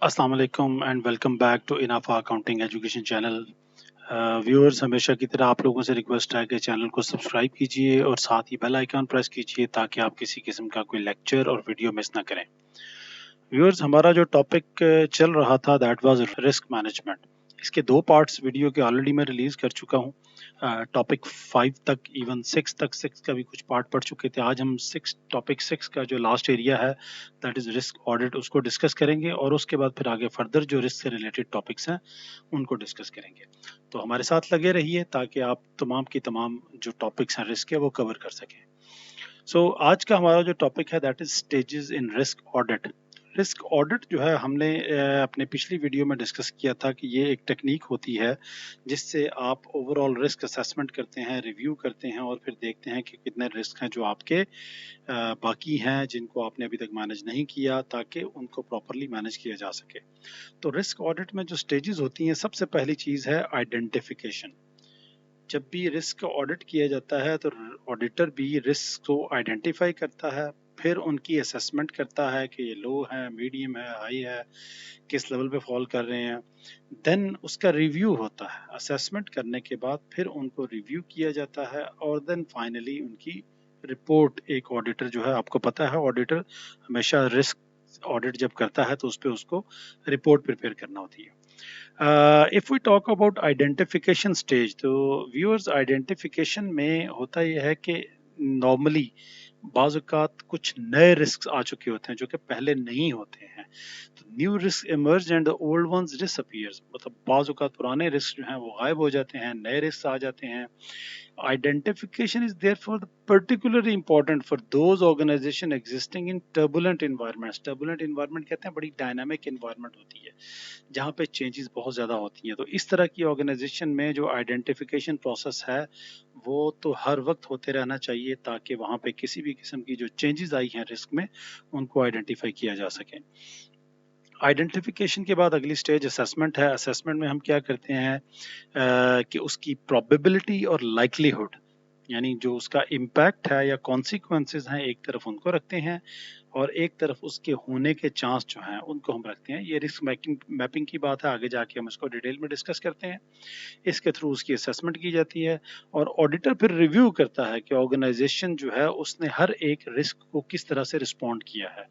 अस्सलाम वालेकुम and welcome back to Inafa accounting education channel. Viewers, हमेशा की तरह आप लोगों से रिक्वेस्ट है कि चैनल को सब्सक्राइब कीजिए और साथ ही बेल आइकन प्रेस कीजिए ताकि आप किसी किस्म का कोई लेक्चर और वीडियो मिस ना करें। व्यूअर्स, हमारा जो टॉपिक चल रहा था दैट वाज रिस्क मैनेजमेंट। इसके दो पार्ट्स वीडियो के ऑलरेडी मैं रिलीज कर चुका हूँ। टॉपिक 5 तक, इवन 6 तक, 6 का भी कुछ पार्ट पढ़ चुके थे। आज हम टॉपिक 6 का जो लास्ट एरिया है दैट इज रिस्क ऑडिट, उसको डिस्कस करेंगे और उसके बाद फिर आगे फर्दर जो रिस्क से रिलेटेड टॉपिक्स हैं उनको डिस्कस करेंगे। तो हमारे साथ लगे रहिए ताकि आप तमाम की तमाम जो टॉपिक्स हैं रिस्क के वो कवर कर सकें। आज का हमारा जो टॉपिक है that is stages in risk audit. Risk audit जो है हमने अपने पिछली वीडियो में डिस्कस किया था कि ये एक टेक्निक होती है जिससे आप ओवरऑल रिस्क असेसमेंट करते हैं, रिव्यू करते हैं और फिर देखते हैं कि कितने रिस्क हैं जो आपके बाकी हैं जिनको आपने अभी तक मैनेज नहीं किया, ताकि उनको प्रॉपरली मैनेज किया जा सके। तो रिस्क ऑडिट में जो स्टेजेस होती हैं, सबसे पहली चीज़ है आइडेंटिफिकेशन। जब भी रिस्क ऑडिट किया जाता है तो ऑडिटर भी रिस्क को आइडेंटिफाई करता है, फिर उनकी असेसमेंट करता है कि ये लो है, मीडियम है, हाई है, किस लेवल पे फॉल कर रहे हैं। देन उसका रिव्यू होता है। असेसमेंट करने के बाद फिर उनको रिव्यू किया जाता है और देन फाइनली उनकी रिपोर्ट एक ऑडिटर जो है, आपको पता है ऑडिटर हमेशा रिस्क ऑडिट जब करता है तो उस पर उसको रिपोर्ट प्रिपेयर करना होती है। If we talk about identification stage, तो व्यूअर्स आइडेंटिफिकेशन में होता यह है कि नॉर्मली बाज़ औक़ात कुछ नए रिस्क आ चुके होते हैं जो कि पहले नहीं होते हैं। तो new risk emerge and the old ones disappears, मतलब बाज़ औक़ात पुराने रिस्क जो हैं वो गायब हो जाते हैं, नए रिस्क आ जाते हैं। Identification is therefore particularly important for those organization existing in turbulent environments. Turbulent environment कहते हैं बड़ी डायनामिक environment होती है जहाँ पे चेंजेस बहुत ज़्यादा होती हैं। तो इस तरह की ऑर्गेनाइजेशन में जो आइडेंटिफिकेशन प्रोसेस है वो तो हर वक्त होते रहना चाहिए ताकि वहाँ पे किसी भी किस्म की जो चेंजेस आई हैं रिस्क में उनको आइडेंटिफाई किया जा सके। आइडेंटिफिकेशन के बाद अगली स्टेज असेसमेंट है। असेसमेंट में हम क्या करते हैं कि उसकी प्रोबेबिलिटी और लाइक्लीहुड, यानी जो उसका इम्पैक्ट है या कॉन्सिक्वेंसेस हैं, एक तरफ उनको रखते हैं और एक तरफ उसके होने के चांस जो हैं उनको हम रखते हैं। ये रिस्क मैपिंग की बात है, आगे जाके हम इसको डिटेल में डिस्कस करते हैं। इसके थ्रू उसकी असेसमेंट की जाती है और ऑडिटर फिर रिव्यू करता है कि ऑर्गेनाइजेशन जो है उसने हर एक रिस्क को किस तरह से रिस्पॉन्ड किया है।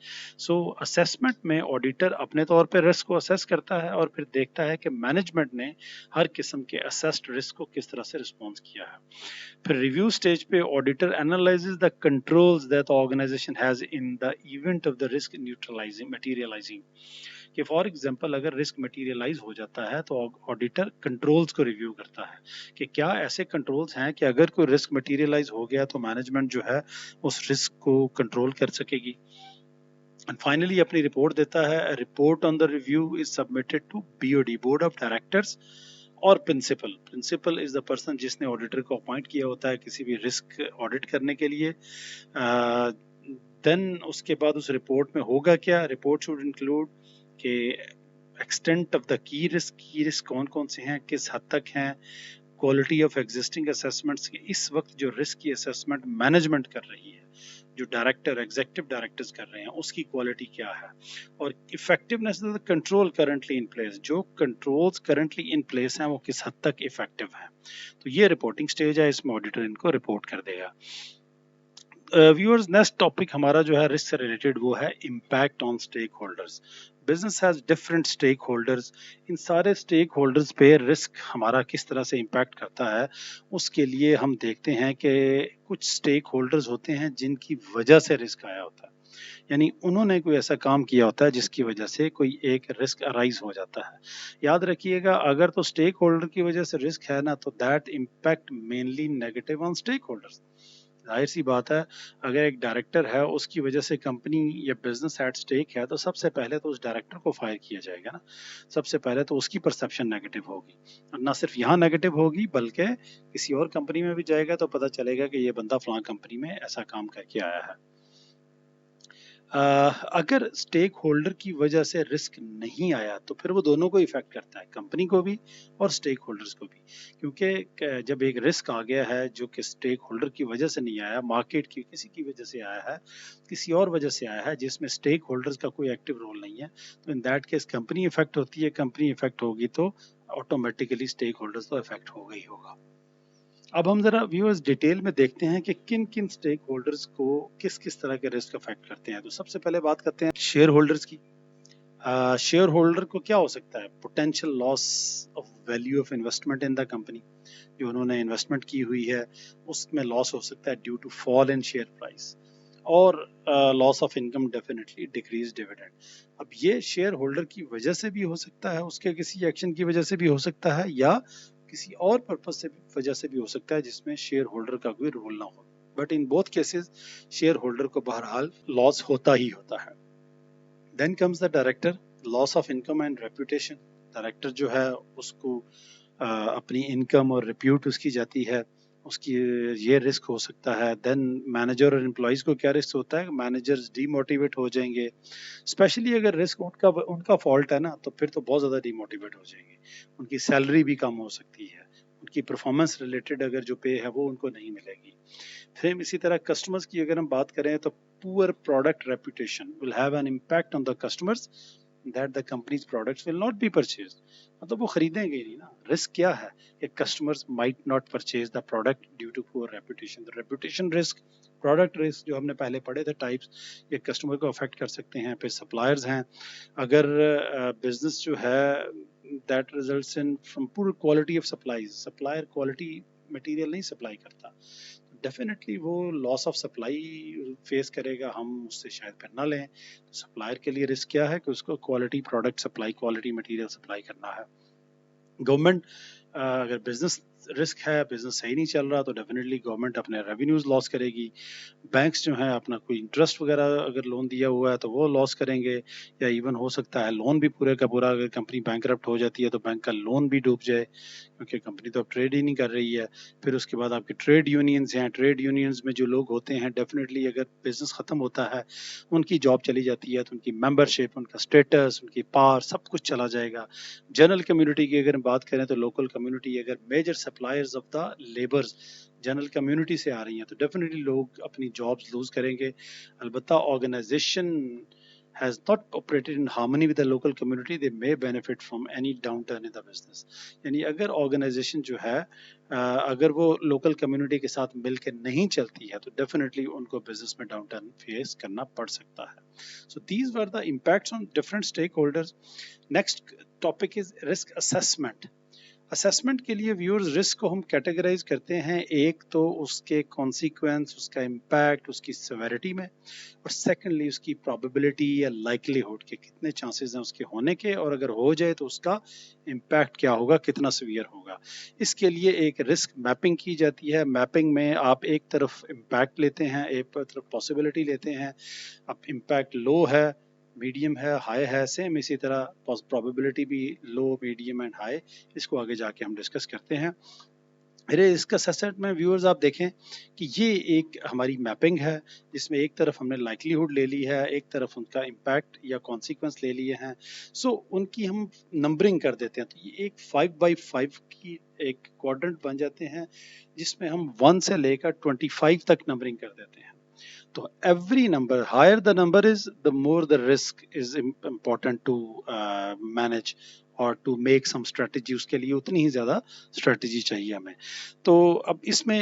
असेसमेंट में ऑडिटर अपने तौर पर रिस्क को असेस करता है और फिर देखता है कि मैनेजमेंट ने हर किस्म के असेस्ड रिस्क को किस तरह से रिस्पॉन्स किया है। फिर रिव्यू स्टेज पे auditor analyses the controls that the organisation has in the event of the risk neutralising materialising. कि फॉर एग्जांपल अगर रिस्क मटेरियलाइज हो जाता है तो ऑडिटर कंट्रोल्स को रिव्यू करता है कि क्या ऐसे कंट्रोल्स हैं कि अगर कोई रिस्क मटेरियलाइज हो गया तो मैनेजमेंट जो है उस रिस्क को कंट्रोल कर सकेगी। एंड फाइनली अपनी रिपोर्ट देता है। Report on the review is submitted to BOD, board of directors, और principal. Principal is the person जिसने ऑडिटर को अपॉइंट किया होता है किसी भी रिस्क ऑडिट करने के लिए। देन उसके बाद उस रिपोर्ट में होगा क्या, रिपोर्ट शुड इंक्लूड कि extent of the key risk कौन कौन से हैं, किस हद तक हैं, क्वालिटी ऑफ एग्जिस्टिंग असेसमेंट्स की इस वक्त जो रिस्क की असेसमेंट मैनेजमेंट कर रही है, जो डायरेक्टर एग्जीक्यूटिव डायरेक्टर्स कर रहे हैं, उसकी क्वालिटी क्या है, और effectiveness of the control currently in place, जो कंट्रोल्स करंटली इन प्लेस हैं वो किस हद तक इफेक्टिव हैं। तो ये रिपोर्टिंग स्टेज है, इसमें ऑडिटर इनको रिपोर्ट कर देगा। व्यूअर्स, नेक्स्ट टॉपिक हमारा जो है रिस्क से रिलेटेड वो है impact on stakeholders. Business has different stakeholders. इन सारे स्टेक होल्डर्स पे रिस्क हमारा किस तरह से इम्पैक्ट करता है उसके लिए हम देखते हैं कि कुछ स्टेक होल्डर्स होते हैं जिनकी वजह से रिस्क आया होता है, यानी उन्होंने कोई ऐसा काम किया होता है जिसकी वजह से कोई एक रिस्क अराइज हो जाता है। याद रखिएगा, अगर तो स्टेक होल्डर की वजह से रिस्क है ना, तो that impact mainly negative on stakeholders. जाहिर सी बात है, अगर एक डायरेक्टर है उसकी वजह से कंपनी या बिजनेस एट स्टेक है तो सबसे पहले तो उस डायरेक्टर को फायर किया जाएगा ना, सबसे पहले तो उसकी परसेप्शन नेगेटिव होगी। और ना सिर्फ यहाँ नेगेटिव होगी बल्कि किसी और कंपनी में भी जाएगा तो पता चलेगा कि ये बंदा फलां कंपनी में ऐसा काम करके आया है। अगर स्टेक होल्डर की वजह से रिस्क नहीं आया तो फिर वो दोनों को इफेक्ट करता है, कंपनी को भी और स्टेक होल्डर्स को भी। क्योंकि जब एक रिस्क आ गया है जो कि स्टेक होल्डर की वजह से नहीं आया, मार्केट की किसी की वजह से आया है, किसी और वजह से आया है जिसमें स्टेक होल्डर्स का कोई एक्टिव रोल नहीं है, तो in that case company effect होती है। कंपनी इफेक्ट होगी तो ऑटोमेटिकली स्टेक होल्डर्स तो इफेक्ट होगा ही होगा। अब हम जरा व्यूअर्स डिटेल में देखते हैं कि किन किन स्टेक होल्डर्स को किस किस तरह के रिस्क अफेक्ट करते हैं। तो सबसे पहले बात करते हैं शेयर होल्डर्स की। शेयर होल्डर को क्या हो सकता है? Potential loss of value of investment in the company, जो उन्होंने इन्वेस्टमेंट की हुई है उसमें लॉस हो सकता है due to fall in share price, और loss of income, definitely decrease dividend. अब ये शेयर होल्डर की वजह से भी हो सकता है, उसके किसी एक्शन की वजह से भी हो सकता है, या किसी और पर्पज से भी वजह से भी हो सकता है जिसमें शेयर होल्डर का कोई रोल ना हो। But in both cases shareholder को बहरहाल लॉस होता ही होता है। Then comes the director, loss of income and reputation. Director जो है उसको अपनी इनकम और रिप्यूट उसकी जाती है, उसकी ये रिस्क हो सकता है। देन मैनेजर और एम्प्लॉइज को क्या रिस्क होता है? मैनेजर्स डीमोटिवेट हो जाएंगे, स्पेशली अगर रिस्क उनका फॉल्ट है ना, तो फिर तो बहुत ज़्यादा डीमोटिवेट हो जाएंगे। उनकी सैलरी भी कम हो सकती है, उनकी परफॉर्मेंस रिलेटेड अगर जो पे है वो उनको नहीं मिलेगी। सेम इसी तरह कस्टमर्स की अगर हम बात करें तो poor product reputation will have an impact on the customers that the companies products will not be purchased. मतलब वो खरीदेंगे ही नहीं ना। रिस्क क्या है कि customers might not purchase the product due to poor reputation. The reputation risk, product risk जो हमने पहले पढ़े थे टाइप्स, ये कस्टमर को अफेक्ट कर सकते हैं। फिर सप्लायर्स हैं, अगर बिजनेस जो है that results in from poor quality of supplies, supplier quality material नहीं सप्लाई करता, डेफिनेटली वो लॉस ऑफ सप्लाई फेस करेगा, हम उससे शायद फिर ना लें। तो सप्लायर के लिए रिस्क क्या है कि उसको quality product supply, quality material supply करना है। गवर्नमेंट, अगर बिजनेस रिस्क है, बिजनेस सही नहीं चल रहा, तो डेफिनेटली गवर्नमेंट अपने रेवेन्यूज लॉस करेगी। बैंक्स जो है अपना कोई इंटरेस्ट वगैरह अगर लोन दिया हुआ है तो वो लॉस करेंगे, या इवन हो सकता है लोन भी पूरे का पूरा, अगर कंपनी बैंकरप्ट हो जाती है तो बैंक का लोन भी डूब जाए, क्योंकि कंपनी तो अब ट्रेड ही नहीं कर रही है। फिर उसके बाद आपके ट्रेड यूनियंस हैं, ट्रेड यूनियंस में जो लोग होते हैं, डेफिनेटली अगर बिजनेस खत्म होता है, उनकी जॉब चली जाती है, तो उनकी मेंबरशिप, उनका स्टेटस, उनकी पावर, सब कुछ चला जाएगा। जनरल कम्युनिटी की अगर बात करें तो लोकल कम्युनिटी अगर major suppliers of the labours general community से आ रही हैं, तो डेफिनेटली लोग अपनी जॉब्स लूज करेंगे। अलबत्ता organisation has not operated in harmony with the local community, they may benefit from any downturn in the business। यानी अगर ऑर्गेनाइजेशन जो है अगर वो लोकल कम्युनिटी के साथ मिलकर नहीं चलती है, तो डेफिनेटली उनको बिजनेस में डाउनटर्न फेस करना पड़ सकता है। So these were the impacts on different stakeholders. Next topic is risk assessment. Assessment के लिए व्यूअर्स रिस्क को हम कैटेगराइज करते हैं, एक तो उसके कॉन्सिक्वेंस, उसका इम्पैक्ट, उसकी सेवेरिटी में, और सेकेंडली उसकी प्रोबेबिलिटी या लाइकलीहुड के कितने चांसेस हैं उसके होने के, और अगर हो जाए तो उसका इम्पैक्ट क्या होगा, कितना सीवियर होगा। इसके लिए एक रिस्क मैपिंग की जाती है। मैपिंग में आप एक तरफ इम्पैक्ट लेते हैं, एक तरफ पॉसिबिलिटी लेते हैं। अब इम्पैक्ट लो है, मीडियम है, हाई है, सेम इसी तरह प्रोबेबिलिटी भी लो, मीडियम एंड हाई, इसको आगे जाके हम डिस्कस करते हैं। मेरे इसका सेट में व्यूअर्स आप देखें कि ये एक हमारी मैपिंग है, जिसमें एक तरफ हमने लाइकलीहुड ले ली है, एक तरफ उनका इम्पैक्ट या कॉन्सिक्वेंस ले लिए हैं। सो उनकी हम नंबरिंग कर देते हैं, तो ये एक 5x5 की एक क्वाड्रेंट बन जाते हैं, जिसमें हम 1 से लेकर 25 तक नंबरिंग कर देते हैं। तो every number, higher the number is, the more the risk is important to manage और टू मेक सम स्ट्रेटजी, उसके लिए उतनी ही ज़्यादा स्ट्रेटजी चाहिए हमें। तो अब इसमें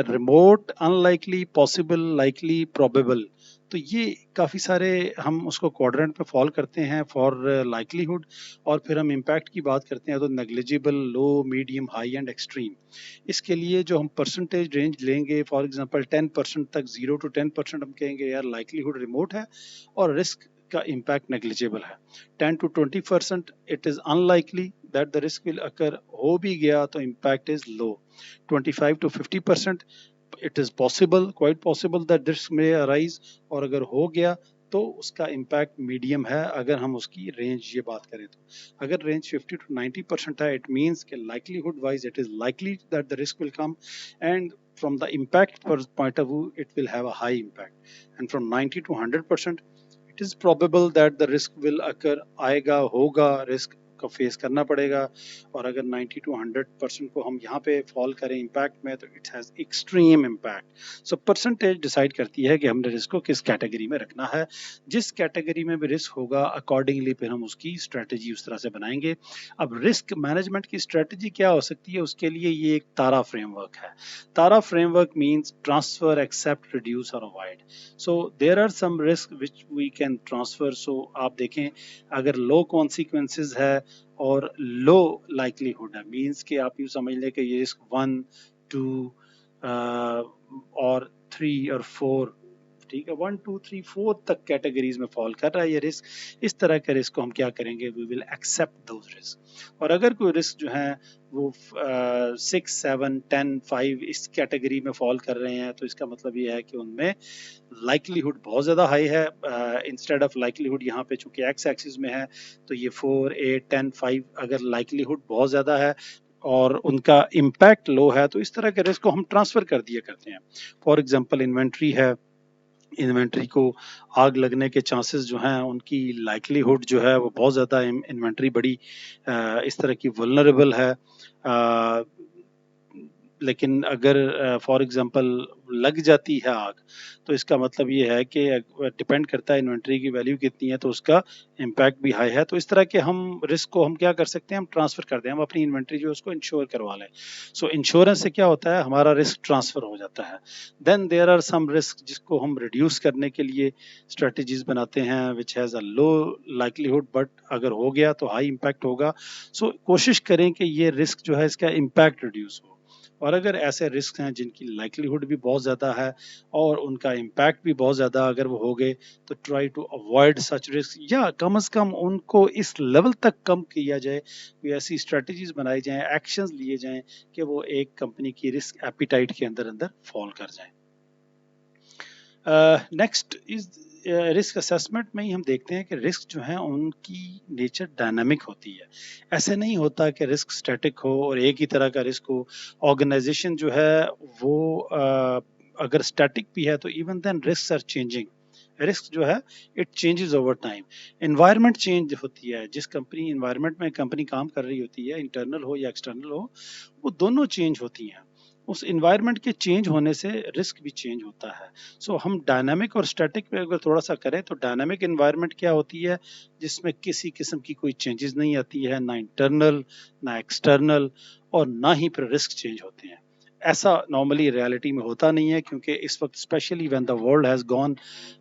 remote, unlikely, possible, likely, probable, तो ये काफ़ी सारे हम उसको क्वाड्रेंट पे फॉल करते हैं फॉर लाइकलीहुड। और फिर हम इम्पैक्ट की बात करते हैं तो negligible, low, medium, high and extreme. इसके लिए जो हम परसेंटेज रेंज लेंगे, फॉर एग्जांपल 10% तक, 0 to 10% हम कहेंगे यार लाइकलीहुड रिमोट है और रिस्क का इम्पैक्ट नेग्लिजिबल है। 10 to 20% it is unlikely that the risk will occur, हो भी गया तो impact is low. 25 to 50% it is possible, quite possible that risk में अराइज, और अगर हो गया तो उसका इम्पैक्ट मीडियम है अगर हम उसकी रेंज ये बात करें तो। अगर रेंज 50 to 90% है, इट मीन्स कि likelihood wise it is likely that the risk will come, and from the impact point of view it will have a high impact, and from 90 to 100% it is probable that the risk will occur, आएगा होगा, risk को face करना पड़ेगा। और अगर 90 to 100% को हम यहाँ पे फॉल करें इम्पैक्ट में तो it has extreme impact. So percentage decide करती है कि हमने रिस्क को किस कैटेगरी में रखना है। जिस कैटेगरी में भी रिस्क होगा अकॉर्डिंगली फिर हम उसकी स्ट्रेटेजी उस तरह से बनाएंगे। अब रिस्क मैनेजमेंट की स्ट्रेटेजी क्या हो सकती है, उसके लिए ये एक तारा फ्रेमवर्क है। TARA framework means transfer, accept, reduce और avoid. So there are some risk which we can transfer. So आप देखें अगर लो कॉन्सिक्वेंसेज है और लो लाइकलीहुड है, मीन्स कि आप यूँ समझ लें कि ये रिस्क 1, 2 और 3 और 4, ठीक है, 1, 2, 3, 4 तक कैटेगरीज में फॉल कर रहा है ये रिस्क। इस तरह के रिस्क को हम क्या करेंगे, we will accept those risk. और अगर कोई रिस्क जो है वो 6, 7, 10, 5 इस कैटेगरी में फॉल कर रहे हैं तो इसका मतलब ये है कि उनमें लाइकलीहुड बहुत ज़्यादा हाई है। इंस्टेड ऑफ लाइकलीहुड यहाँ पे चूंकि एक्स एक्सिस में है तो ये 4, 8, 10, 5 अगर लाइकलीहुड बहुत ज़्यादा है और उनका इम्पैक्ट लो है तो इस तरह के रिस्क को हम ट्रांसफर कर दिया करते हैं। फॉर एग्जांपल इन्वेंट्री है, इन्वेंट्री को आग लगने के चांसेस जो हैं उनकी लाइकलीहुड जो है वो बहुत ज़्यादा, इन्वेंट्री बड़ी इस तरह की वल्नरेबल है। लेकिन अगर फॉर एग्जांपल लग जाती है आग तो इसका मतलब ये है कि डिपेंड करता है इन्वेंट्री की वैल्यू कितनी है तो उसका इम्पैक्ट भी हाई है। तो इस तरह के हम रिस्क को हम क्या कर सकते हैं, हम ट्रांसफर कर दें, हम अपनी इन्वेंट्री जो उसको इंश्योर करवा लें। सो इंश्योरेंस से क्या होता है, हमारा रिस्क ट्रांसफर हो जाता है। Then there are some risk जिसको हम रिड्यूस करने के लिए स्ट्रेटजीज बनाते हैं which has a low likelihood but अगर हो गया तो हाई इम्पैक्ट होगा। सो कोशिश करें कि ये रिस्क जो है इसका इम्पैक्ट रिड्यूस हो। और अगर ऐसे रिस्क हैं जिनकी लाइकलीहुड भी बहुत ज़्यादा है और उनका इम्पैक्ट भी बहुत ज़्यादा अगर वो हो गए तो try to avoid such risk, या कम से कम उनको इस लेवल तक कम किया जाए, कोई ऐसी स्ट्रेटजीज बनाई जाएं, एक्शंस लिए जाएं कि वो एक कंपनी की रिस्क एपिटाइट के अंदर अंदर फॉल कर जाएं। नेक्स्ट इज रिस्क असेसमेंट में ही हम देखते हैं कि रिस्क जो है उनकी नेचर डायनामिक होती है। ऐसे नहीं होता कि रिस्क स्टैटिक हो और एक ही तरह का रिस्क हो। ऑर्गेनाइजेशन जो है वो अगर स्टैटिक भी है तो even then risk are changing. Risk जो है it changes over time. Environment change होती है, जिस कंपनी एनवायरनमेंट में कंपनी काम कर रही होती है, इंटरनल हो या एक्सटर्नल हो, वो दोनों चेंज होती हैं। उस एनवायरनमेंट के चेंज होने से रिस्क भी चेंज होता है। सो हम डायनामिक और स्टैटिक पे अगर थोड़ा सा करें तो डायनामिक एनवायरनमेंट क्या होती है, जिसमें किसी किस्म की कोई चेंजेस नहीं आती है, ना इंटरनल ना एक्सटर्नल, और ना ही फिर रिस्क चेंज होते हैं। ऐसा नॉर्मली रियलिटी में होता नहीं है क्योंकि इस वक्त specially when the world has gone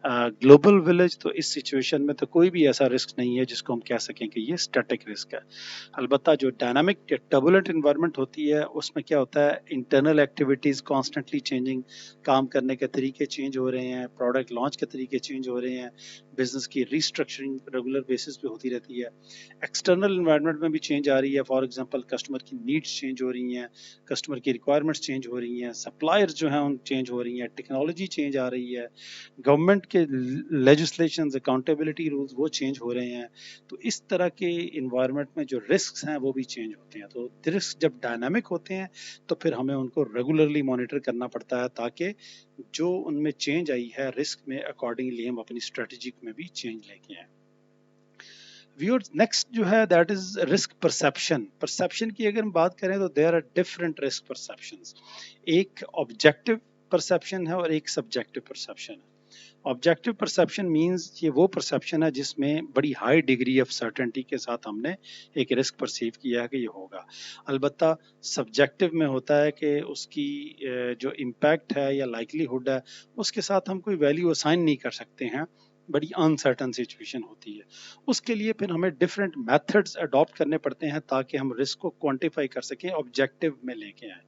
global village, तो इस सिचुएशन में तो कोई भी ऐसा रिस्क नहीं है जिसको हम कह सकें कि ये स्टैटिक रिस्क है। अलबत्ता जो डायनामिक टर्बुलेंट इन्वायरमेंट होती है उसमें क्या होता है, इंटरनल एक्टिविटीज़ कॉन्स्टेंटली चेंजिंग, काम करने के तरीके चेंज हो रहे हैं, प्रोडक्ट लॉन्च के तरीके चेंज हो रहे हैं, बिजनेस की रीस्ट्रक्चरिंग रेगुलर बेसिस पे होती रहती है। एक्सटर्नल इन्वायरमेंट में भी चेंज आ रही है, फॉर एग्जांपल कस्टमर की नीड्स चेंज हो रही हैं, कस्टमर की रिक्वायरमेंट्स चेंज हो रही हैं, सप्लायर्स जो हैं उन चेंज हो रही हैं, टेक्नोलॉजी चेंज आ रही है, गवर्नमेंट के लेजिस्लेशंस, अकाउंटेबिलिटी रूल्स वो चेंज हो रहे हैं। तो इस तरह के इन्वायरमेंट में जो रिस्क हैं वो भी चेंज होते हैं। तो रिस्क जब डायनामिक होते हैं तो फिर हमें उनको रेगुलरली मॉनिटर करना पड़ता है ताकि जो उनमें चेंज आई है रिस्क में अकॉर्डिंगली हम अपनी स्ट्रेटेजी में भी चेंज लेके आए। व्यूअर्स, नेक्स्ट जो है that is risk perception. Perception की अगर हम बात करें तो there are different risk perceptions. एक ऑब्जेक्टिव परसेप्शन है और एक सब्जेक्टिव परसेप्शन है। ऑब्जेक्टिव परसेप्शन मींस ये वो परसेप्शन है जिसमें बड़ी हाई डिग्री ऑफ सर्टेनिटी के साथ हमने एक रिस्क परसीव किया है कि ये होगा। अलबत्ता सब्जेक्टिव में होता है कि उसकी जो इम्पैक्ट है या लाइकलीहुड है उसके साथ हम कोई वैल्यू असाइन नहीं कर सकते हैं, बड़ी अनसर्टन सिचुएशन होती है। उसके लिए फिर हमें डिफरेंट मेथड्स अडॉप्ट करने पड़ते हैं ताकि हम रिस्क को क्वांटिफाई कर सकें, ऑब्जेक्टिव में लेके आए।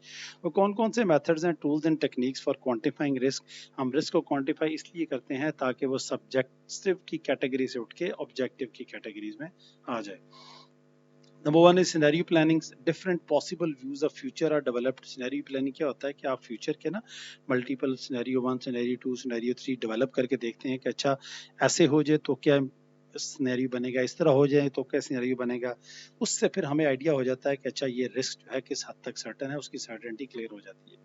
वो कौन कौन से मेथड्स हैं, tools and techniques for quantifying risk. हम रिस्क को क्वांटिफाई इसलिए करते हैं ताकि वो सब्जेक्टिव की कैटेगरी से उठ के ऑब्जेक्टिव की कैटेगरीज में आ जाए। Number one is scenario planning. Different possible views of future are developed. Scenario planning क्या होता है कि आप फ्यूचर के ना multiple scenario one, scenario two, scenario three develop करके देखते हैं कि अच्छा ऐसे हो जाए तो क्या सिनेरियो बनेगा, इस तरह हो जाए तो क्या सिनेरियो बनेगा. उससे फिर हमें आइडिया हो जाता है कि अच्छा ये रिस्क जो है किस हद तक सर्टन है, उसकी सर्टेनिटी क्लियर हो जाती है.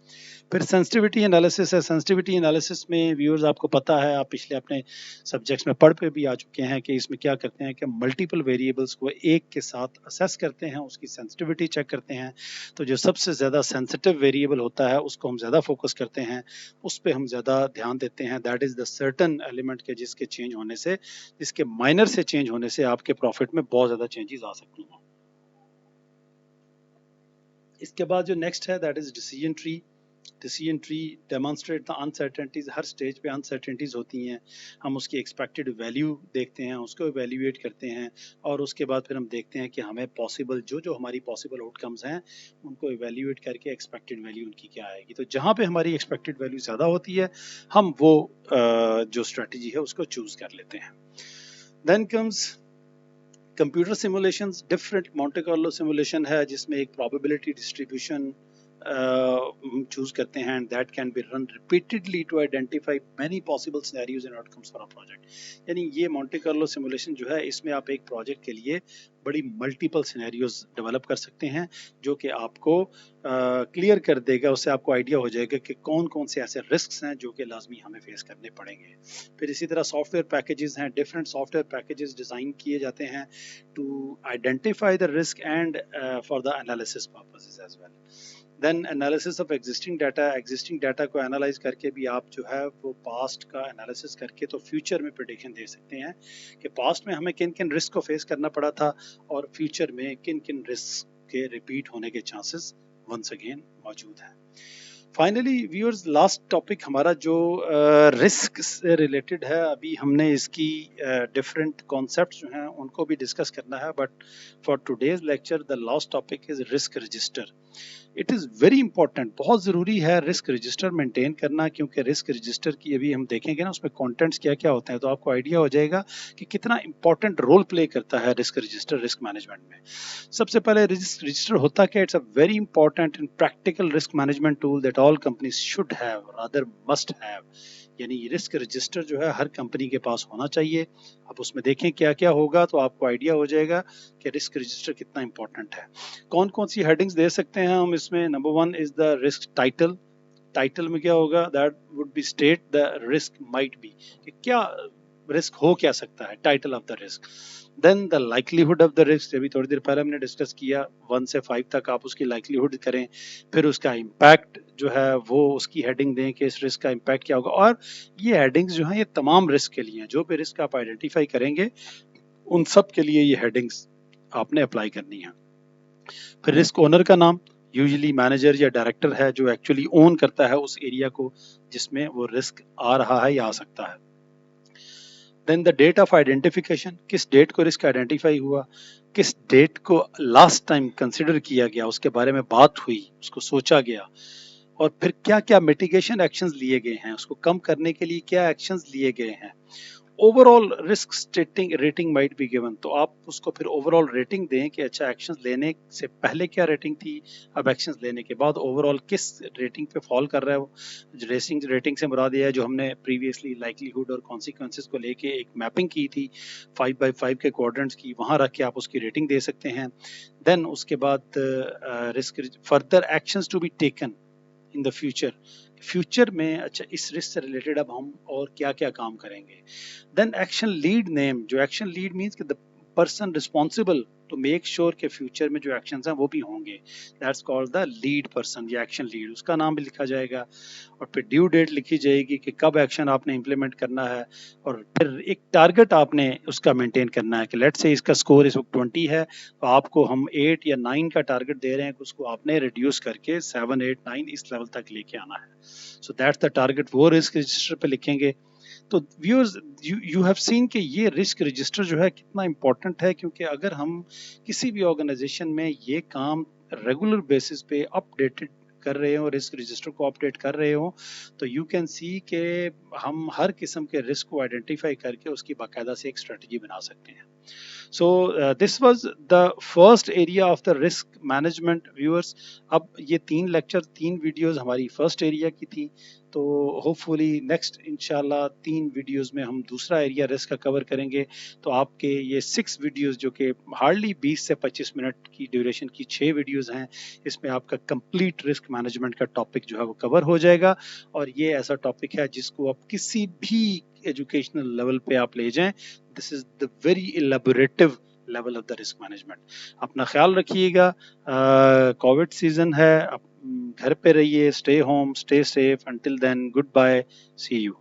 फिर सेंसिटिविटी एनालिसिस है. सेंसिटिविटी एनालिसिस में व्यूअर्स आपको पता है, आप पिछले अपने सब्जेक्ट्स में पढ़ पे भी आ चुके हैं कि इसमें क्या करते हैं कि मल्टीपल वेरिएबल्स को एक के साथ असेस करते हैं, उसकी सेंसिटिविटी चेक करते हैं. तो जो सबसे ज़्यादा सेंसिटिव वेरिएबल होता है उसको हम ज़्यादा फोकस करते हैं, उस पर हम ज़्यादा ध्यान देते हैं. That is the certain element के जिसके चेंज होने से, जिसके माइनर से चेंज होने से आपके प्रॉफिट में बहुत ज़्यादा चेंजेस आ सकती हैं. इसके बाद जो नेक्स्ट है that is decision tree. Decision tree demonstrate the uncertainties. Her stage पे अनसर्टेनिटीज होती हैं, हम उसकी एक्सपेक्टेड वैल्यू देखते हैं, उसको इवेल्युएट करते हैं और उसके बाद फिर हम देखते हैं कि हमें पॉसिबल जो हमारी पॉसिबल आउटकम्स हैं उनको इवेल्युएट करके एक्सपेक्टेड वैल्यू उनकी क्या आएगी. तो जहाँ पे हमारी एक्सपेक्टेड वैल्यू ज़्यादा होती है हम वो जो स्ट्रेटजी है उसको चूज कर लेते हैं. Then comes computer simulations. Different Monte Carlo simulation है जिसमें एक प्रोबेबिलिटी डिस्ट्रीब्यूशन हम चूज करते हैं and that can be run repeatedly to identify many possible scenarios and outcomes for a project. यानी ये मॉन्टे कार्लो सिमुलेशन जो है इसमें आप एक प्रोजेक्ट के लिए बड़ी मल्टीपल सिनेरियोज डेवलप कर सकते हैं जो कि आपको क्लियर कर देगा. उससे आपको आइडिया हो जाएगा कि कौन कौन से ऐसे रिस्क हैं जो कि लाजमी हमें फेस करने पड़ेंगे. फिर इसी तरह सॉफ्टवेयर पैकेजेस हैं. डिफरेंट सॉफ्टवेयर पैकेजेस डिज़ाइन किए जाते हैं to identify the risk and for the analysis purposes as well. Then analysis of existing data. Existing data को एनालाइज करके भी आप जो है वो पास्ट का एनालिसिस करके तो फ्यूचर में प्रेडिक्शन दे सकते हैं कि पास्ट में हमें किन किन रिस्क को फेस करना पड़ा था और फ्यूचर में किन किन रिस्क के रिपीट होने के चांसेस वंस अगेन मौजूद हैं. फाइनली व्यूअर्स लास्ट टॉपिक हमारा जो रिस्क से रिलेटेड है, अभी हमने इसकी डिफरेंट कॉन्सेप्ट जो हैं उनको भी डिस्कस करना है, but for today's lecture the last topic is risk register. It is very important. बहुत ज़रूरी है रिस्क रजिस्टर मेंटेन करना, क्योंकि रिस्क रजिस्टर की अभी हम देखेंगे ना उसमें कंटेंट्स क्या क्या होते हैं तो आपको आइडिया हो जाएगा कि कितना इंपॉर्टेंट रोल प्ले करता है रिस्क रजिस्टर रिस्क मैनेजमेंट में. सबसे पहले रिस्क रजिस्टर होता क्या, it's a very important and practical risk management tool that all companies should have, rather must have. यानी रिस्क रजिस्टर जो है हर कंपनी के पास होना चाहिए. आप उसमें देखें क्या क्या होगा तो आपको आइडिया हो जाएगा कि रिस्क रजिस्टर कितना इंपॉर्टेंट है. कौन कौन सी हेडिंग्स दे सकते हैं हम इसमें. Number one is the risk title. Title में क्या होगा, that would be state the risk might be, कि क्या रिस्क हो क्या सकता है, title of the risk. Then the likelihood of the risk, अभी थोड़ी देर पहले हमने डिस्कस किया 1 से 5 तक आप उसकी लाइकलीहुड करें. फिर उसका इम्पैक्ट जो है वो उसकी हेडिंग दें कि इस रिस्क का इम्पैक्ट क्या होगा. और ये हेडिंग्स जो हैं ये तमाम रिस्क के लिए हैं, जो भी रिस्क आप आइडेंटिफाई करेंगे उन सब के लिए ये हेडिंग्स आपने अप्लाई करनी है. फिर रिस्क ओनर का नाम, यूजुअली मैनेजर या डायरेक्टर है जो एक्चुअली ओन करता है उस एरिया को जिसमें वो रिस्क आ रहा है या आ सकता है. Then the date of identification, किस डेट को रिस्क आइडेंटिफाई हुआ, किस डेट को लास्ट टाइम कंसिडर किया गया, उसके बारे में बात हुई, उसको सोचा गया, और फिर क्या क्या मिटिगेशन एक्शंस लिए गए हैं, उसको कम करने के लिए क्या एक्शंस लिए गए हैं. Overall risk स्टेटिंग rating might be given, तो आप उसको फिर ओवरऑल रेटिंग दें कि अच्छा एक्शंस लेने से पहले क्या रेटिंग थी, अब एक्शंस लेने के बाद ओवरऑल किस रेटिंग पे फॉल कर रहा है वो. रेटिंग से मुराद ये है जो हमने प्रीवियसली लाइकलीहुड और कॉन्सिक्वेंसेस को लेके एक मैपिंग की थी 5x5 के क्वाड्रेंट्स की, वहां रख के आप उसकी रेटिंग दे सकते हैं. देन उसके बाद risk further actions to be taken in the future, future में अच्छा इस रिस्क से रिलेटेड अब हम और क्या क्या काम करेंगे. देन एक्शन लीड नेम, जो एक्शन लीड मींस कि the person responsible to make sure के फ्यूचर में जो एक्शंस हैं वो भी होंगे, that's called the lead person या एक्शन लीड, उसका नाम भी लिखा जाएगा. और फिर ड्यू डेट लिखी जाएगी कि कब एक्शन आपने इंप्लीमेंट करना है, और फिर एक टारगेट आपने उसका मेंटेन करना है कि लेट्स से इसका स्कोर इस वक्त 20 है तो आपको हम 8 या 9 का टारगेट दे रहे हैं कि उसको आपने रिड्यूस करके 7, 8, 9 इस लेवल तक लेके आना है. सो दैट्स द टारगेट, वो रिस्क रजिस्टर पे लिखेंगे. तो व्यूअर्स यू हैव सीन कि ये रिस्क रजिस्टर जो है कितना इंपॉर्टेंट है, क्योंकि अगर हम किसी भी ऑर्गेनाइजेशन में ये काम रेगुलर बेसिस पे अपडेटेड कर रहे हो, रिस्क रजिस्टर को अपडेट कर रहे हो, तो यू कैन सी कि हम हर किस्म के रिस्क को आइडेंटिफाई करके उसकी बाकायदा से एक स्ट्रेटजी बना सकते हैं. So this was the first area of the risk management viewers. अब ये 3 वीडियोस हमारी फर्स्ट एरिया की थी, तो होपफुली नेक्स्ट इंशाल्लाह 3 वीडियोस में हम दूसरा एरिया रिस्क का कवर करेंगे। तो आपके ये 6 वीडियोस जो कि हार्डली 20 से 25 मिनट की ड्यूरेशन की 6 वीडियोस हैं, इसमें आपका कंप्लीट रिस्क मैनेजमेंट का टॉपिक जो है वो कवर हो जाएगा। और ये ऐसा टॉपिक है जिसको आप किसी भी एजुकेशनल लेवल पे आप ले जाएं, this is the very elaborative level of the risk management. अपना ख्याल रखिएगा, कोविड सीजन है, घर पे रहिए, stay home, stay safe. Until then, goodbye, see you.